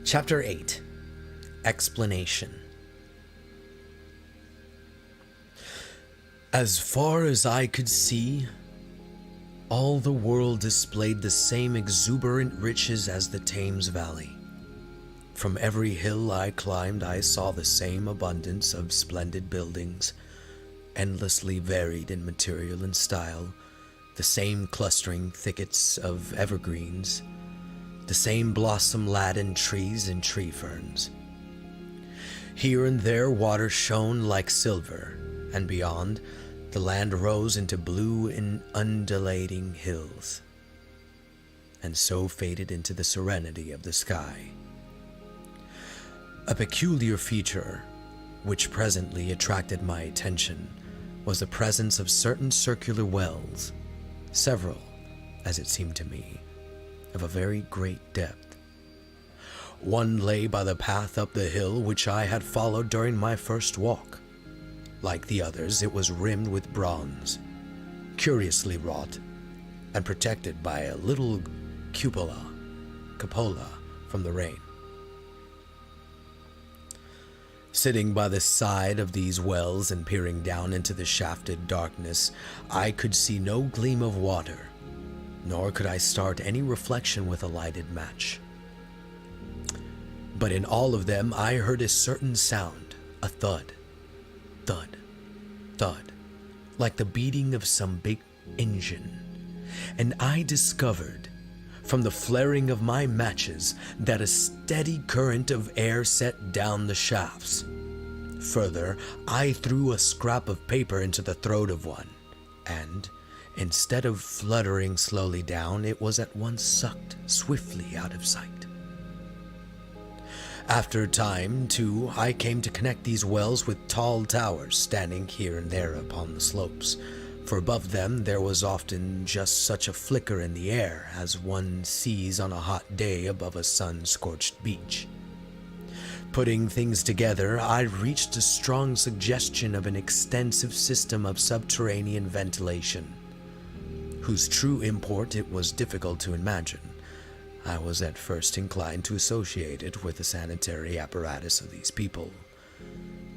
Chapter 8. Explanation. As far as I could see, all the world displayed the same exuberant riches as the Thames Valley. From every hill I climbed, I saw the same abundance of splendid buildings, endlessly varied in material and style, the same clustering thickets of evergreens, the same blossom-laden trees and tree ferns. Here and there water shone like silver, and beyond, the land rose into blue and undulating hills, and so faded into the serenity of the sky. A peculiar feature, which presently attracted my attention, was the presence of certain circular wells, several, as it seemed to me, of a very great depth. One lay by the path up the hill which I had followed during my first walk. Like the others, it was rimmed with bronze, curiously wrought, and protected by a little cupola from the rain. Sitting by the side of these wells and peering down into the shafted darkness, I could see no gleam of water, nor could I start any reflection with a lighted match. But in all of them I heard a certain sound, a thud, thud, thud, like the beating of some big engine, and I discovered, from the flaring of my matches, that a steady current of air set down the shafts. Further, I threw a scrap of paper into the throat of one, and, instead of fluttering slowly down, it was at once sucked swiftly out of sight. After a time, too, I came to connect these wells with tall towers standing here and there upon the slopes, for above them there was often just such a flicker in the air as one sees on a hot day above a sun-scorched beach. Putting things together, I reached a strong suggestion of an extensive system of subterranean ventilation, whose true import it was difficult to imagine. I was at first inclined to associate it with the sanitary apparatus of these people.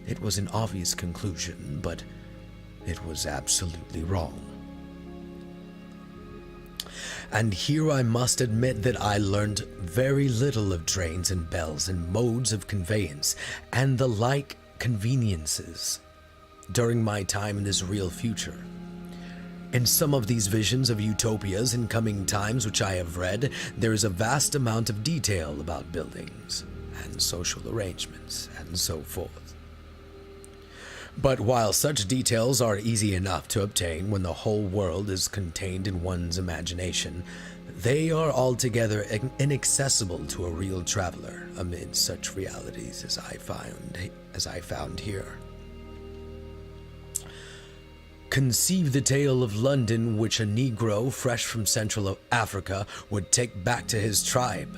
It was an obvious conclusion, but it was absolutely wrong. And here I must admit that I learned very little of trains and bells and modes of conveyance and the like conveniences during my time in this real future. In some of these visions of utopias in coming times which I have read, there is a vast amount of detail about buildings and social arrangements and so forth. But while such details are easy enough to obtain when the whole world is contained in one's imagination, they are altogether inaccessible to a real traveler amid such realities as I found here. Conceive the tale of London which a Negro fresh from Central Africa would take back to his tribe.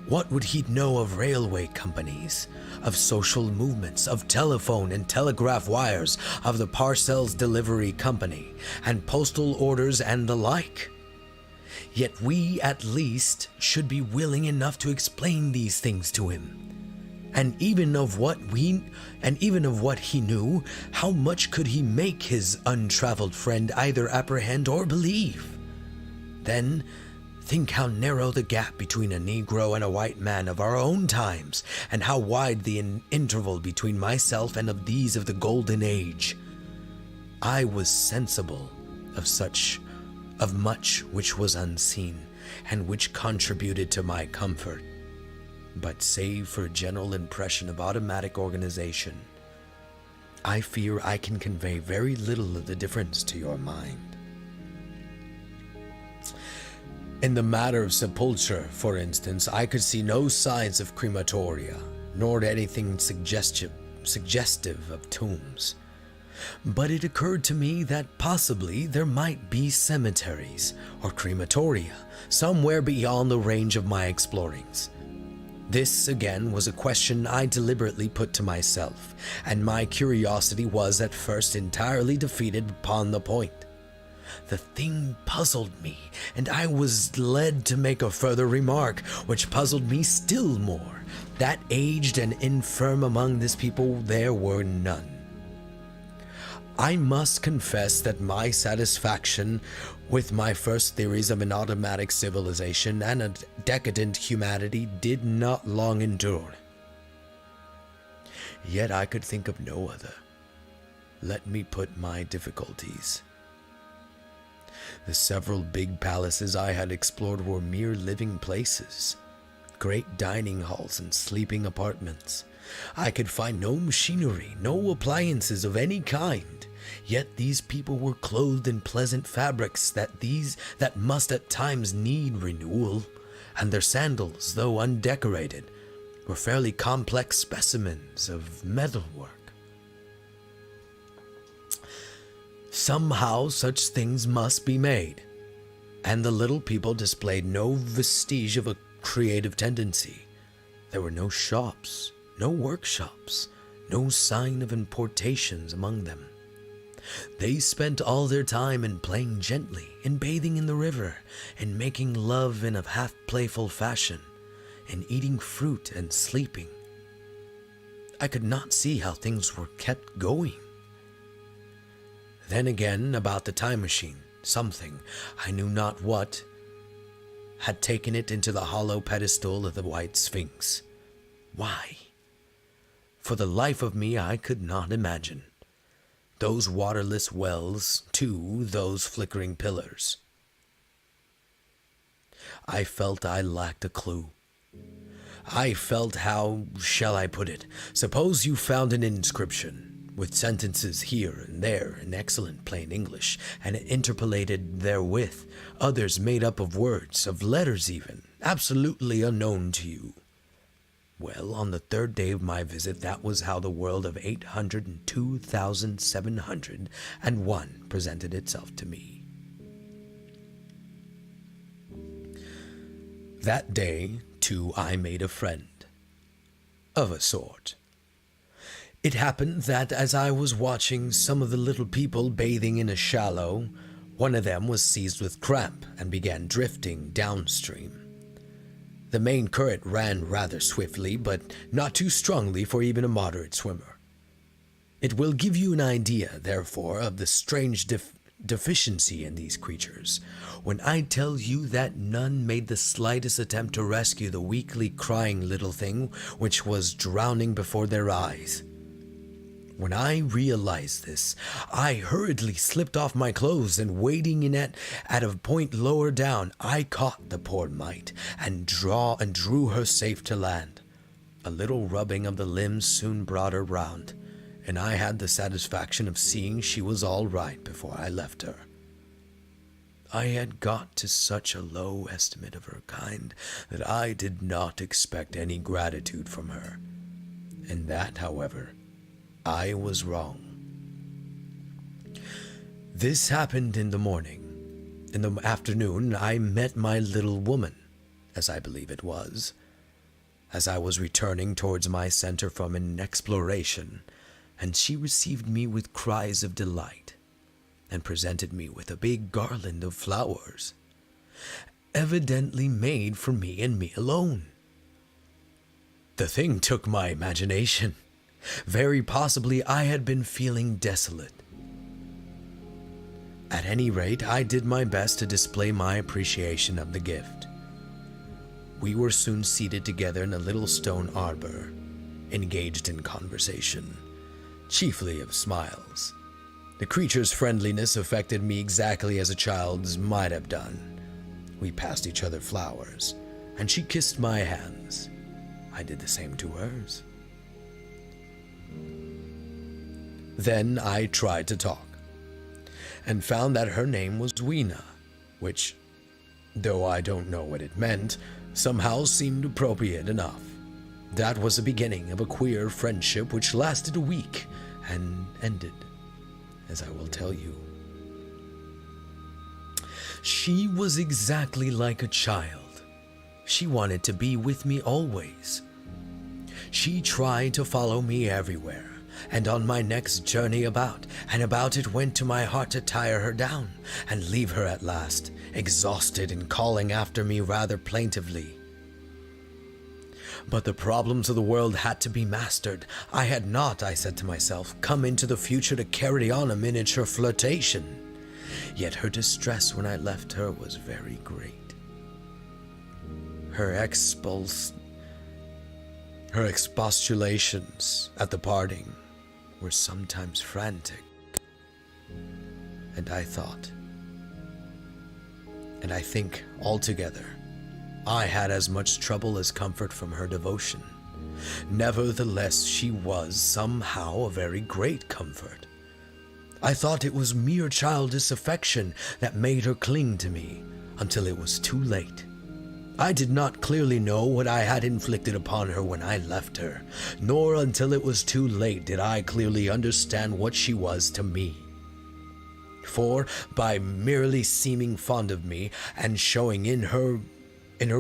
What would he know of railway companies, of social movements, of telephone and telegraph wires, of the parcels delivery company, and postal orders and the like? Yet we, at least, should be willing enough to explain these things to him. And even of what he knew, how much could he make his untraveled friend either apprehend or believe? Then, think how narrow the gap between a Negro and a white man of our own times, and how wide the interval between myself and of these of the Golden Age. I was sensible of much which was unseen, and which contributed to my comfort. But save for a general impression of automatic organization, I fear I can convey very little of the difference to your mind. In the matter of sepulture, for instance, I could see no signs of crematoria, nor anything suggestive of tombs. But it occurred to me that possibly there might be cemeteries or crematoria somewhere beyond the range of my explorings. This, again, was a question I deliberately put to myself, and my curiosity was at first entirely defeated upon the point. The thing puzzled me, and I was led to make a further remark, which puzzled me still more, that aged and infirm among this people there were none. I must confess that my satisfaction with my first theories of an automatic civilization and a decadent humanity did not long endure. Yet I could think of no other. Let me put my difficulties. The several big palaces I had explored were mere living places, great dining halls and sleeping apartments. I could find no machinery, no appliances of any kind, yet these people were clothed in pleasant fabrics that must at times need renewal, and their sandals, though undecorated, were fairly complex specimens of metalwork. Somehow such things must be made, and the little people displayed no vestige of a creative tendency. There were no shops, no workshops, no sign of importations among them. They spent all their time in playing gently, in bathing in the river, in making love in a half-playful fashion, in eating fruit and sleeping. I could not see how things were kept going. Then again, about the time machine, something, I knew not what, had taken it into the hollow pedestal of the White Sphinx. Why? For the life of me, I could not imagine. Those waterless wells, too, those flickering pillars. I felt I lacked a clue. I felt, how shall I put it? Suppose you found an inscription, with sentences here and there in excellent plain English, and interpolated therewith, others made up of words, of letters even, absolutely unknown to you. Well, on the third day of my visit, that was how the world of 802,701 presented itself to me. That day, too, I made a friend. Of a sort. It happened that as I was watching some of the little people bathing in a shallow, one of them was seized with cramp and began drifting downstream. The main current ran rather swiftly, but not too strongly for even a moderate swimmer. It will give you an idea, therefore, of the strange deficiency in these creatures, when I tell you that none made the slightest attempt to rescue the weakly crying little thing which was drowning before their eyes. When I realized this, I hurriedly slipped off my clothes and wading in at a point lower down, I caught the poor mite and drew her safe to land. A little rubbing of the limbs soon brought her round, and I had the satisfaction of seeing she was all right before I left her. I had got to such a low estimate of her kind that I did not expect any gratitude from her. In that, however, I was wrong. This happened in the morning. In the afternoon, I met my little woman, as I believe it was, as I was returning towards my center from an exploration, and she received me with cries of delight, and presented me with a big garland of flowers, evidently made for me and me alone. The thing took my imagination. Very possibly I had been feeling desolate. At any rate, I did my best to display my appreciation of the gift. We were soon seated together in a little stone arbor, engaged in conversation, chiefly of smiles. The creature's friendliness affected me exactly as a child's might have done. We passed each other flowers, and she kissed my hands. I did the same to hers. Then I tried to talk, and found that her name was Weena, which, though I don't know what it meant, somehow seemed appropriate enough. That was the beginning of a queer friendship which lasted a week, and ended, as I will tell you. She was exactly like a child. She wanted to be with me always. She tried to follow me everywhere, And on my next journey about, and about it went to my heart to tire her down, and leave her at last, exhausted and calling after me rather plaintively. But the problems of the world had to be mastered. I had not, I said to myself, come into the future to carry on a miniature flirtation. Yet her distress when I left her was very great. Her expostulations at the parting were sometimes frantic. And I thought, and I think altogether, I had as much trouble as comfort from her devotion. Nevertheless, she was somehow a very great comfort. I thought it was mere childish affection that made her cling to me until it was too late. I did not clearly know what I had inflicted upon her when I left her, nor until it was too late did I clearly understand what she was to me. For by merely seeming fond of me and showing in her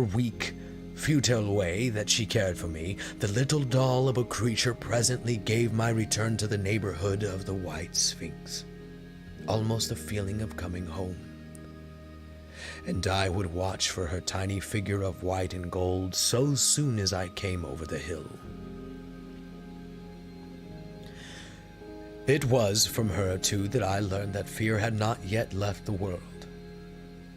weak, futile way that she cared for me, the little doll of a creature presently gave my return to the neighborhood of the White Sphinx almost a feeling of coming home. And I would watch for her tiny figure of white and gold so soon as I came over the hill. It was from her, too, that I learned that fear had not yet left the world.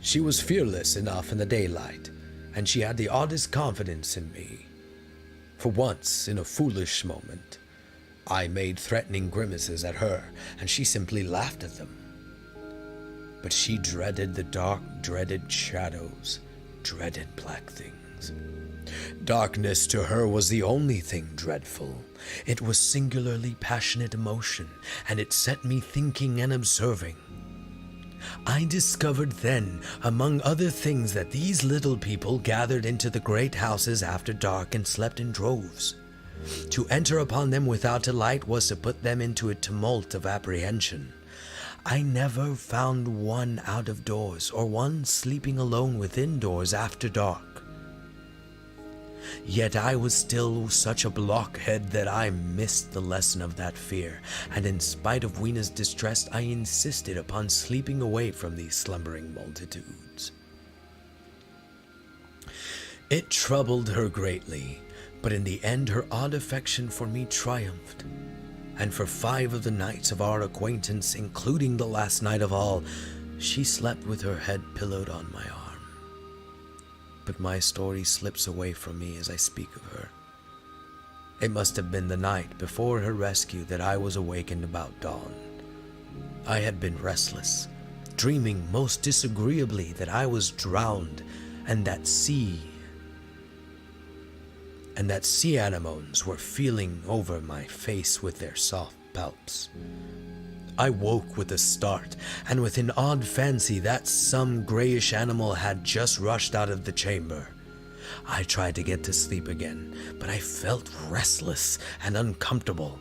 She was fearless enough in the daylight, and she had the oddest confidence in me. For once, in a foolish moment, I made threatening grimaces at her, and she simply laughed at them. But she dreaded the dark, dreaded shadows, dreaded black things. Darkness to her was the only thing dreadful. It was singularly passionate emotion, and it set me thinking and observing. I discovered then, among other things, that these little people gathered into the great houses after dark and slept in droves. To enter upon them without a light was to put them into a tumult of apprehension. I never found one out of doors, or one sleeping alone within doors after dark. Yet I was still such a blockhead that I missed the lesson of that fear, and in spite of Weena's distress, I insisted upon sleeping away from these slumbering multitudes. It troubled her greatly, but in the end her odd affection for me triumphed. And for 5 of the nights of our acquaintance, including the last night of all, she slept with her head pillowed on my arm. But my story slips away from me as I speak of her. It must have been the night before her rescue that I was awakened about dawn. I had been restless, dreaming most disagreeably that I was drowned, and that sea anemones were feeling over my face with their soft palps. I woke with a start, and with an odd fancy that some grayish animal had just rushed out of the chamber. I tried to get to sleep again, but I felt restless and uncomfortable.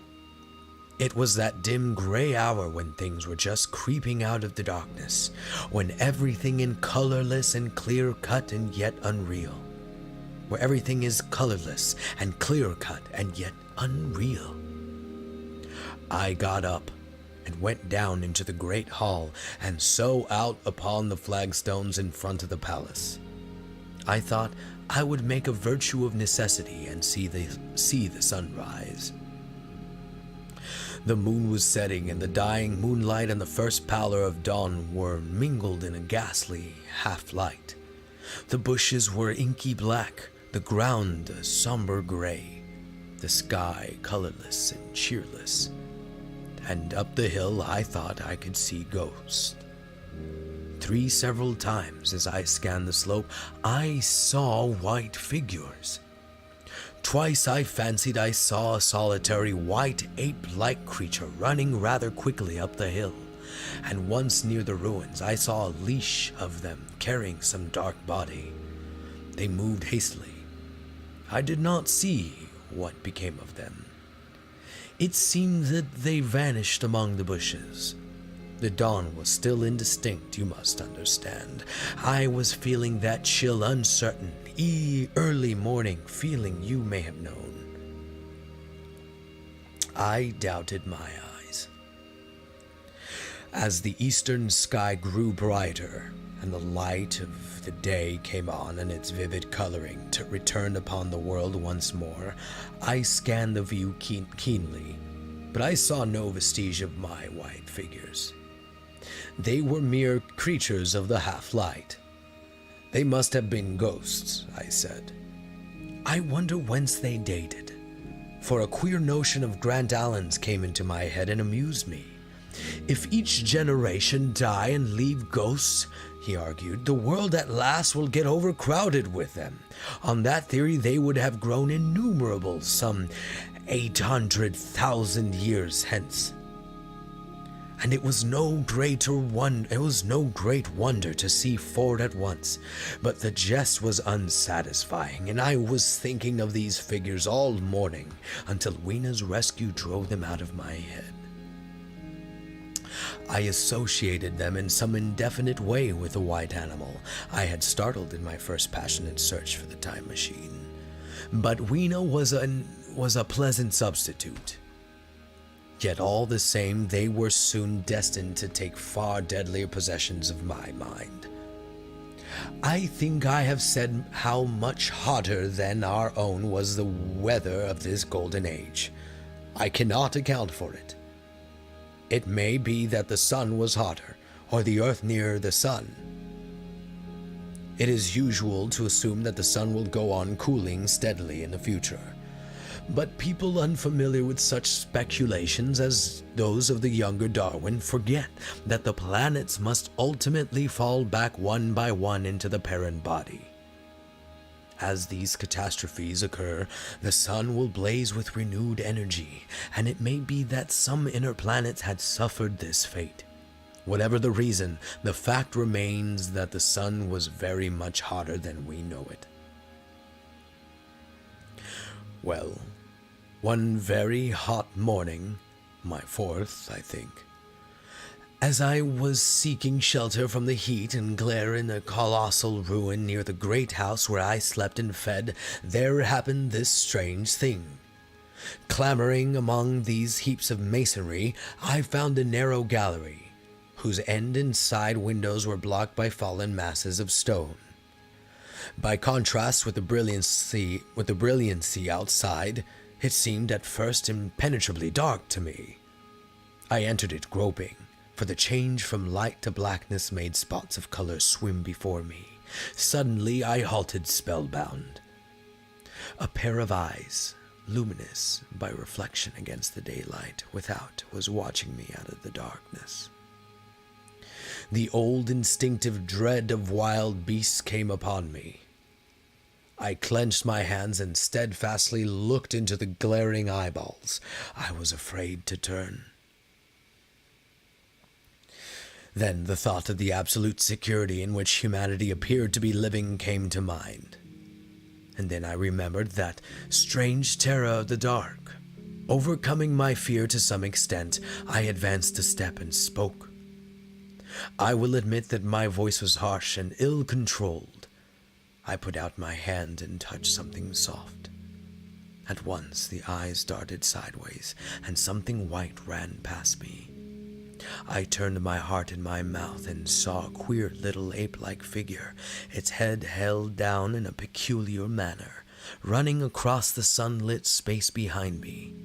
It was that dim gray hour when things were just creeping out of the darkness, when everything is colorless and clear-cut and yet unreal. Where everything is colorless and clear-cut and yet unreal. I got up and went down into the great hall and so out upon the flagstones in front of the palace. I thought I would make a virtue of necessity and see the sunrise. The moon was setting, and the dying moonlight and the first pallor of dawn were mingled in a ghastly half-light. The bushes were inky black, the ground a somber gray, the sky colorless and cheerless, and up the hill I thought I could see ghosts. 3 several times as I scanned the slope, I saw white figures. Twice I fancied I saw a solitary white ape-like creature running rather quickly up the hill, and once near the ruins I saw a leash of them carrying some dark body. They moved hastily. I did not see what became of them. It seemed that they vanished among the bushes. The dawn was still indistinct, you must understand. I was feeling that chill, uncertain, early morning feeling you may have known. I doubted my eyes. As the eastern sky grew brighter, and the light of the day came on and its vivid coloring returned upon the world once more, I scanned the view keenly, but I saw no vestige of my white figures. They were mere creatures of the half-light. They must have been ghosts, I said. I wonder whence they dated, for a queer notion of Grant Allen's came into my head and amused me. If each generation die and leave ghosts, he argued, the world at last will get overcrowded with them. On that theory, they would have grown innumerable some 800,000 years hence. And it was no great wonder to see Ford at once, but the jest was unsatisfying, and I was thinking of these figures all morning until Weena's rescue drove them out of my head. I associated them in some indefinite way with the white animal I had startled in my first passionate search for the time machine. But Weena was a pleasant substitute. Yet all the same, they were soon destined to take far deadlier possessions of my mind. I think I have said how much hotter than our own was the weather of this golden age. I cannot account for it. It may be that the sun was hotter, or the earth nearer the sun. It is usual to assume that the sun will go on cooling steadily in the future. But people unfamiliar with such speculations as those of the younger Darwin forget that the planets must ultimately fall back one by one into the parent body. As these catastrophes occur, the sun will blaze with renewed energy, and it may be that some inner planets had suffered this fate. Whatever the reason, the fact remains that the sun was very much hotter than we know it. Well, one very hot morning, my fourth, I think, as I was seeking shelter from the heat and glare in a colossal ruin near the great house where I slept and fed, there happened this strange thing. Clambering among these heaps of masonry, I found a narrow gallery, whose end and side windows were blocked by fallen masses of stone. By contrast with the brilliancy outside, it seemed at first impenetrably dark to me. I entered it groping, for the change from light to blackness made spots of color swim before me. Suddenly I halted spellbound. A pair of eyes, luminous by reflection against the daylight without, was watching me out of the darkness. The old instinctive dread of wild beasts came upon me. I clenched my hands and steadfastly looked into the glaring eyeballs. I was afraid to turn. Then the thought of the absolute security in which humanity appeared to be living came to mind. And then I remembered that strange terror of the dark. Overcoming my fear to some extent, I advanced a step and spoke. I will admit that my voice was harsh and ill-controlled. I put out my hand and touched something soft. At once the eyes darted sideways, and something white ran past me. I turned my heart in my mouth and saw a queer little ape-like figure, its head held down in a peculiar manner, running across the sunlit space behind me.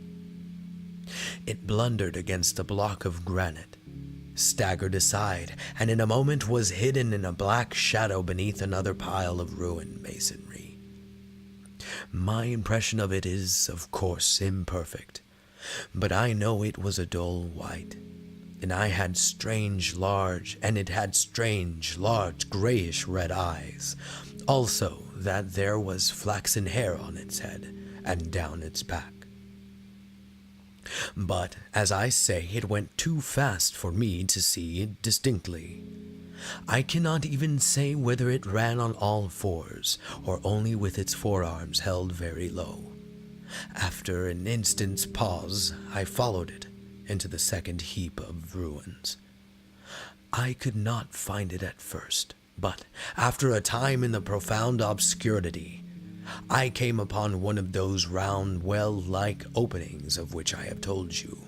It blundered against a block of granite, staggered aside, and in a moment was hidden in a black shadow beneath another pile of ruined masonry. My impression of it is, of course, imperfect, but I know it was a dull white, and it had strange, large, grayish red eyes. Also, that there was flaxen hair on its head and down its back. But, as I say, it went too fast for me to see distinctly. I cannot even say whether it ran on all fours, or only with its forearms held very low. After an instant's pause, I followed it into the second heap of ruins. I could not find it at first, but after a time in the profound obscurity, I came upon one of those round well-like openings of which I have told you,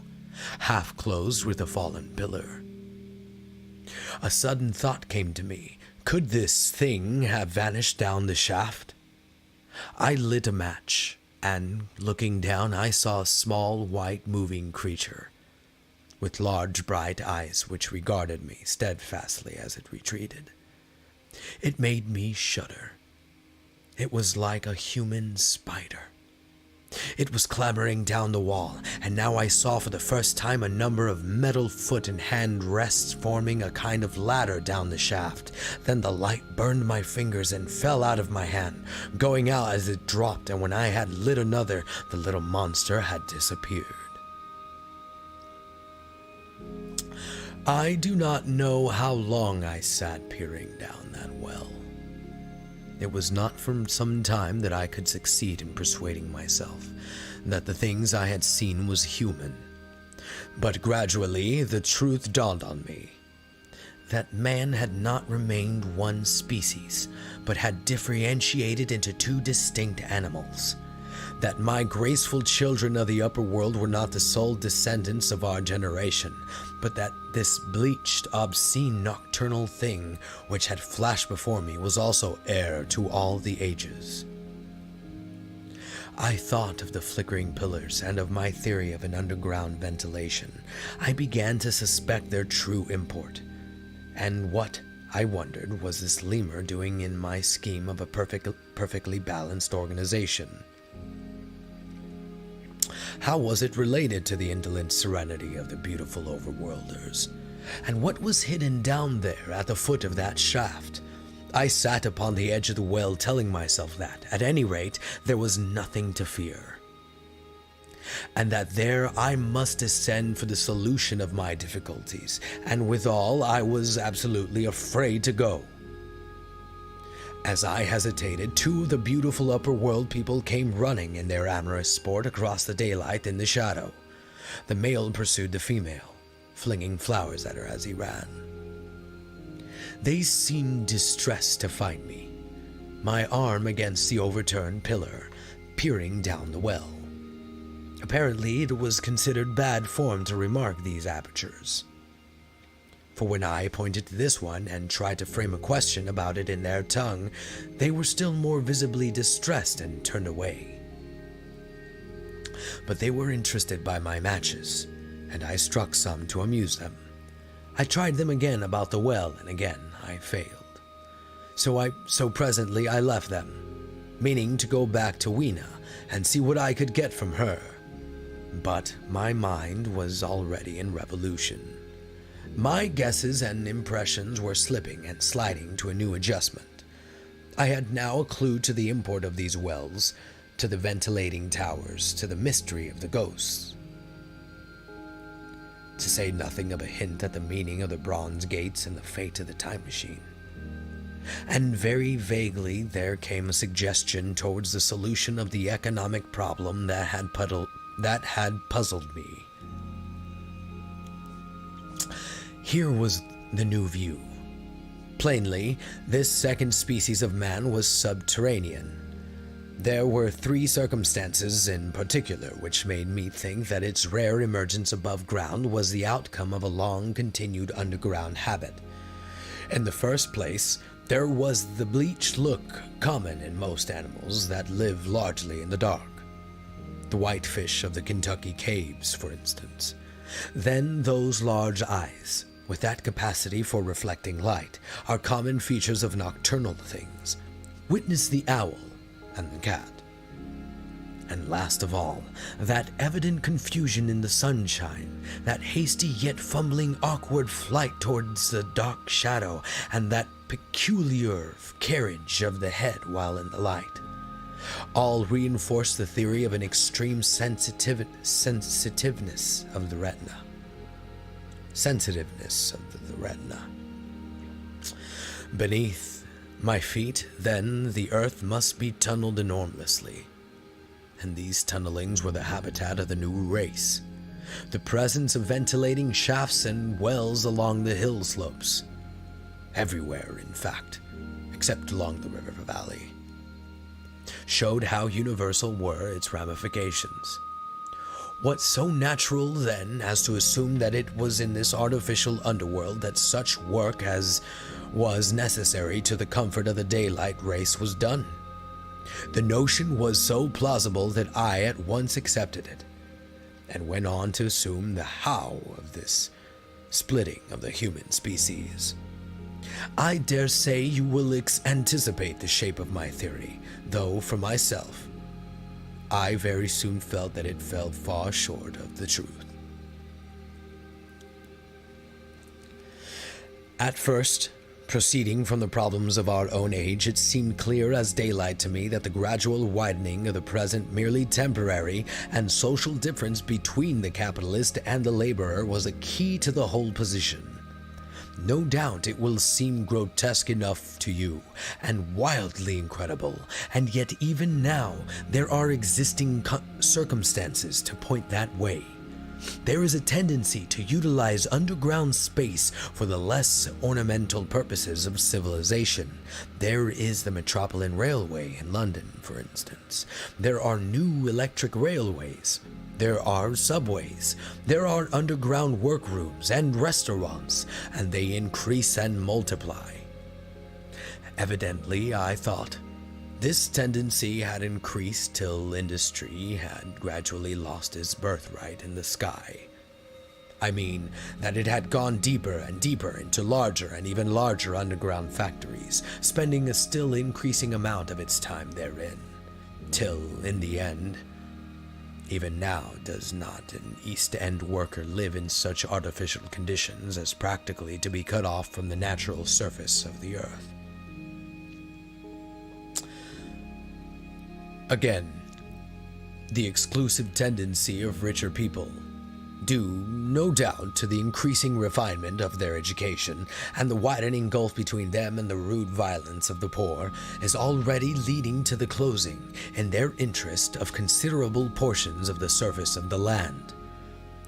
half closed with a fallen pillar. A sudden thought came to me. Could this thing have vanished down the shaft? I lit a match, and looking down, I saw a small, white, moving creature, with large, bright eyes which regarded me steadfastly as it retreated. It made me shudder. It was like a human spider. It was clambering down the wall, and now I saw for the first time a number of metal foot and hand rests forming a kind of ladder down the shaft. Then the light burned my fingers and fell out of my hand, going out as it dropped, and when I had lit another, the little monster had disappeared. I do not know how long I sat peering down that well. It was not for some time that I could succeed in persuading myself that the things I had seen was human. But gradually the truth dawned on me that man had not remained one species, but had differentiated into two distinct animals. That my graceful children of the upper world were not the sole descendants of our generation, but that this bleached, obscene, nocturnal thing which had flashed before me was also heir to all the ages. I thought of the flickering pillars and of my theory of an underground ventilation. I began to suspect their true import. And what, I wondered, was this lemur doing in my scheme of a perfectly balanced organization? How was it related to the indolent serenity of the beautiful overworlders? And what was hidden down there at the foot of that shaft? I sat upon the edge of the well telling myself that, at any rate, there was nothing to fear, and that there I must descend for the solution of my difficulties, and withal I was absolutely afraid to go. As I hesitated, two of the beautiful upper world people came running in their amorous sport across the daylight in the shadow. The male pursued the female, flinging flowers at her as he ran. They seemed distressed to find me, my arm against the overturned pillar, peering down the well. Apparently it was considered bad form to remark these apertures, for when I pointed to this one and tried to frame a question about it in their tongue, they were still more visibly distressed and turned away. But they were interested by my matches, and I struck some to amuse them. I tried them again about the well, and again I failed. So presently I left them, meaning to go back to Weena and see what I could get from her. But my mind was already in revolution. My guesses and impressions were slipping and sliding to a new adjustment. I had now a clue to the import of these wells, to the ventilating towers, to the mystery of the ghosts. To say nothing of a hint at the meaning of the bronze gates and the fate of the time machine. And very vaguely there came a suggestion towards the solution of the economic problem that had puzzled me. Here was the new view. Plainly, this second species of man was subterranean. There were three circumstances in particular which made me think that its rare emergence above ground was the outcome of a long-continued underground habit. In the first place, there was the bleached look common in most animals that live largely in the dark. The whitefish of the Kentucky caves, for instance. Then those large eyes, with that capacity for reflecting light, are common features of nocturnal things. Witness the owl and the cat. And last of all, that evident confusion in the sunshine, that hasty yet fumbling awkward flight towards the dark shadow, and that peculiar carriage of the head while in the light, all reinforce the theory of an extreme sensitiveness of the retina. Beneath my feet, then, the earth must be tunneled enormously, and these tunnelings were the habitat of the new race, the presence of ventilating shafts and wells along the hill slopes, everywhere, in fact, except along the river valley. showed how universal were its ramifications. What so natural then as to assume that it was in this artificial underworld that such work as was necessary to the comfort of the daylight race was done? The notion was so plausible that I at once accepted it, and went on to assume the how of this splitting of the human species. I dare say you will anticipate the shape of my theory, though for myself, I very soon felt that it fell far short of the truth. At first, proceeding from the problems of our own age, it seemed clear as daylight to me that the gradual widening of the present merely temporary and social difference between the capitalist and the laborer was a key to the whole position. No doubt it will seem grotesque enough to you, and wildly incredible, and yet even now there are existing circumstances to point that way. There is a tendency to utilize underground space for the less ornamental purposes of civilization. There is the Metropolitan Railway in London, for instance. There are new electric railways. There are subways. There are underground workrooms and restaurants, and they increase and multiply. Evidently, I thought, this tendency had increased till industry had gradually lost its birthright in the sky. I mean that it had gone deeper and deeper into larger and even larger underground factories, spending a still increasing amount of its time therein, till, in the end, even now does not an East End worker live in such artificial conditions as practically to be cut off from the natural surface of the earth. Again, the exclusive tendency of richer people, due, no doubt, to the increasing refinement of their education and the widening gulf between them and the rude violence of the poor, is already leading to the closing, in their interest, of considerable portions of the surface of the land.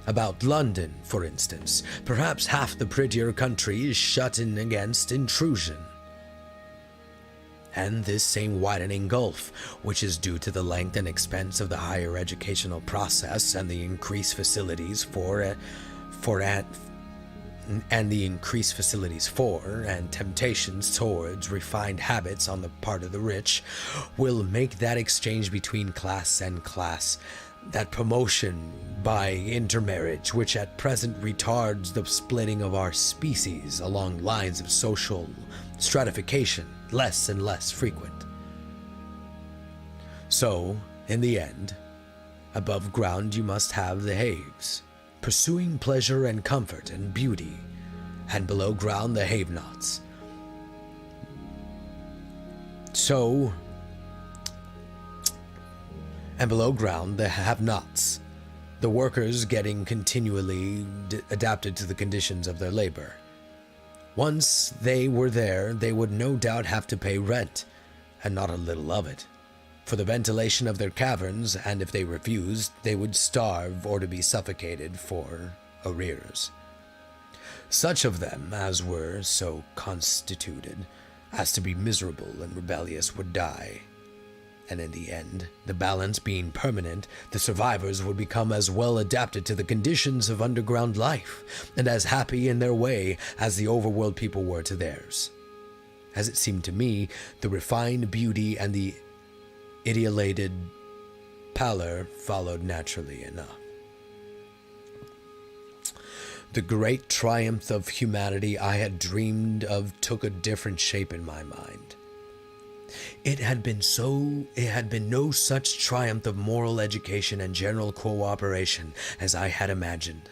About London, for instance, perhaps half the prettier country is shut in against intrusion. And this same widening gulf, which is due to the length and expense of the higher educational process and the increased facilities and temptations towards refined habits on the part of the rich, will make that exchange between class and class, that promotion by intermarriage which at present retards the splitting of our species along lines of social stratification, less and less frequent. So, in the end, above ground you must have the haves, pursuing pleasure and comfort and beauty, and below ground the have-nots. And below ground the have-nots, the workers getting continually adapted to the conditions of their labor. Once they were there, they would no doubt have to pay rent, and not a little of it, for the ventilation of their caverns, and if they refused, they would starve or to be suffocated for arrears. Such of them as were so constituted as to be miserable and rebellious would die, and in the end, the balance being permanent, the survivors would become as well adapted to the conditions of underground life, and as happy in their way as the overworld people were to theirs. As it seemed to me, the refined beauty and the idealated pallor followed naturally enough. The great triumph of humanity I had dreamed of took a different shape in my mind. It had been no such triumph of moral education and general cooperation as I had imagined.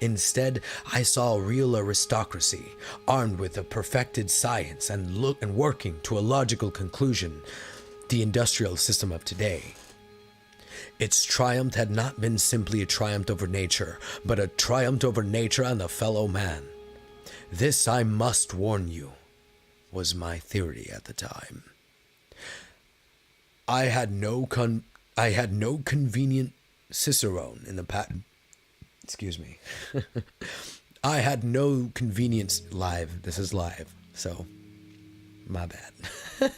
Instead, I saw a real aristocracy, armed with a perfected science and working to a logical conclusion, the industrial system of today. Its triumph had not been simply a triumph over nature, but a triumph over nature and the fellow man. This, I must warn you, was my theory at the time. I had no convenient cicerone in the patent. Excuse me. I had no convenience live. This is live, so my bad.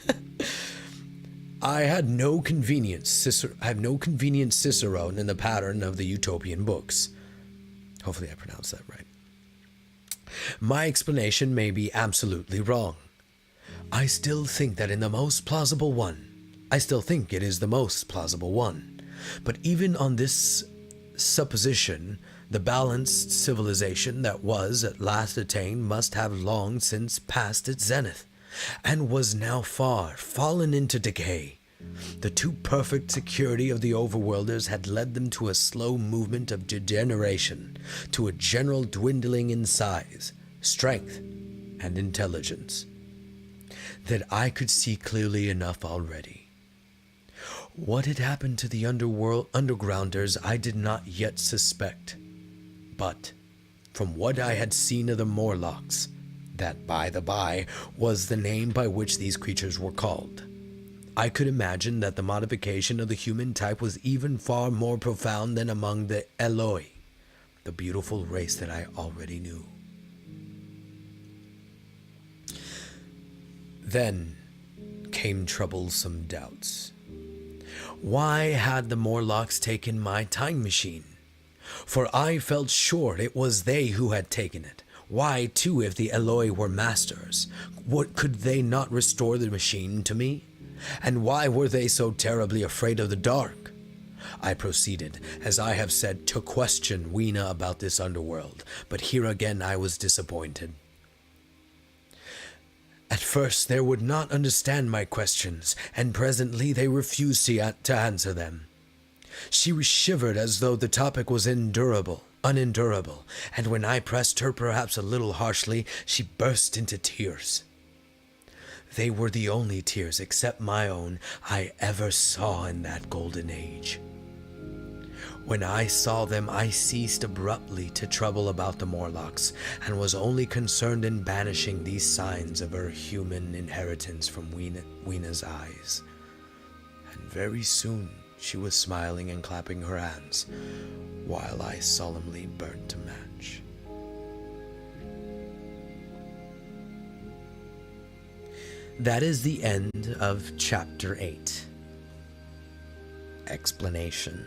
I had no convenient cicerone in the pattern of the utopian books. Hopefully I pronounced that right. My explanation may be absolutely wrong. I still think that in the most plausible one. I still think it is the most plausible one. But even on this supposition, the balanced civilization that was at last attained must have long since passed its zenith, and was now far fallen into decay. The too perfect security of the overworlders had led them to a slow movement of degeneration, to a general dwindling in size, strength, and intelligence, that I could see clearly enough already. What had happened to the undergrounders I did not yet suspect, but from what I had seen of the Morlocks, that, by the by, was the name by which these creatures were called, I could imagine that the modification of the human type was even far more profound than among the Eloi, the beautiful race that I already knew. Then came troublesome doubts. Why had the Morlocks taken my time machine? For I felt sure it was they who had taken it. Why, too, if the Eloi were masters? Could they not restore the machine to me? And why were they so terribly afraid of the dark? I proceeded, as I have said, to question Weena about this underworld, but here again I was disappointed. At first they would not understand my questions, and presently they refused to answer them. She shivered as though the topic was unendurable, and when I pressed her perhaps a little harshly, she burst into tears. They were the only tears, except my own, I ever saw in that golden age. When I saw them, I ceased abruptly to trouble about the Morlocks, and was only concerned in banishing these signs of her human inheritance from Weena's eyes. And very soon she was smiling and clapping her hands, while I solemnly burnt a match. That is the end of Chapter 8. Explanation.